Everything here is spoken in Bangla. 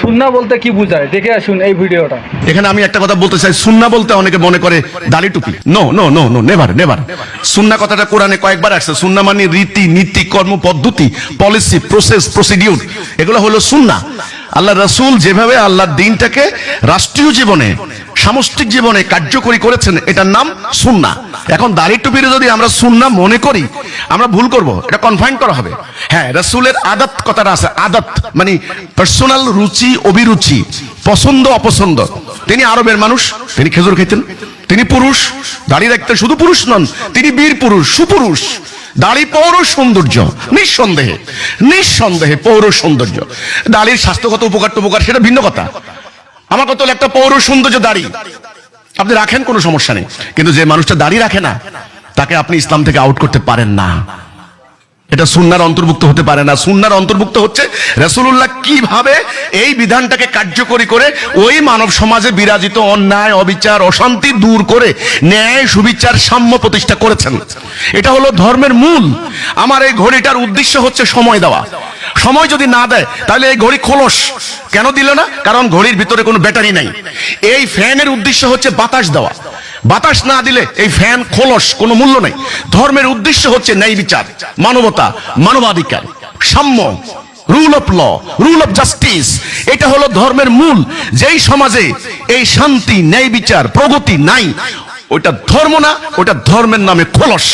সুন্নাহ বলতে কি বোঝায় দেখে আসুন এই ভিডিওটা। এখানে আমি একটা কথা বলতে চাই, সুন্নাহ বলতে অনেকে মনে করে দাড়ি টুপি। No no no no, never never. সুন্নাহ কথাটা কোরআনে কয়েকবার আসছে। সুন্নাহ মানে রীতি নীতি, কর্ম পদ্ধতি, পলিসি, প্রসেস, প্রসিডিউর, এগুলো হলো সুন্নাহ। আল্লাহ রাসূল যেভাবে আল্লাহর দ্বীনটাকে রাষ্ট্রীয় জীবনে, সামষ্টিক জীবনে কার্যকরী করেছেন, এটার নাম সুন্নাহ। এখন দাড়ি টুপির যদি আমরা সুন্নাহ মনে করি, আমরা ভুল করব, এটা কনফাইন করা হবে। হ্যাঁ, রাসূলের আদত কথাটা আছে, আদত মানে পার্সোনাল রুচি অভিরুচি, পছন্দ অপছন্দ। তিনি আরবের মানুষ, তিনি খেজুর খেতেন, তিনি পুরুষ, দাড়ি রাখতেন। শুধু পুরুষ নন, তিনি বীর পুরুষ, সুপুরুষ। দাড়ি পৌর সৌন্দর্য, নিঃসন্দেহে নিঃসন্দেহে পৌর সৌন্দর্য। দাড়ির স্বাস্থ্যগত উপকার টুপকার সেটা ভিন্ন কথা। আমার কত একটা পৌর সৌন্দর্য দাড়ি, আপনি রাখেন, কোনো সমস্যা নেই। কিন্তু যে মানুষটা দাড়ি রাখে না, তাকে আপনি ইসলাম থেকে আউট করতে পারেন না। এটা সুন্নাহর অন্তর্ভুক্ত হতে পারে না। সুন্নাহর অন্তর্ভুক্ত হচ্ছে রাসূলুল্লাহ কিভাবে এই বিধানটাকে কার্যকরী করে ওই মানব সমাজে বিরাজিত অন্যায়, অবিচার, অশান্তি দূর করে ন্যায়, সুবিচার, সাম্য প্রতিষ্ঠা করেছেন। এটা হলো ধর্মের মূল। আমার এই ঘড়িটার উদ্দেশ্য হচ্ছে সময় দেওয়া। সময় যদি না দেয় তাহলে এই ঘড়ি খোলস কেন দিল না? কারণ ঘড়ির ভিতরে কোনো ব্যাটারি নাই। এই ফ্যানের উদ্দেশ্য হচ্ছে বাতাস দেওয়া। বাতাস না দিলে এই ফ্যান খোলস, কোনো মূল্য নেই। ধর্মের উদ্দেশ্য হচ্ছে ন্যায় বিচার, মানবতা, মানবাধিকার, সাম্য, rule of law, rule of justice. এটা হলো ধর্মের মূল। যেই সমাজে এই শান্তি, ন্যায় বিচার, প্রগতি নাই, ওইটা ধর্ম না, ওইটা ধর্মের নামে খোলস।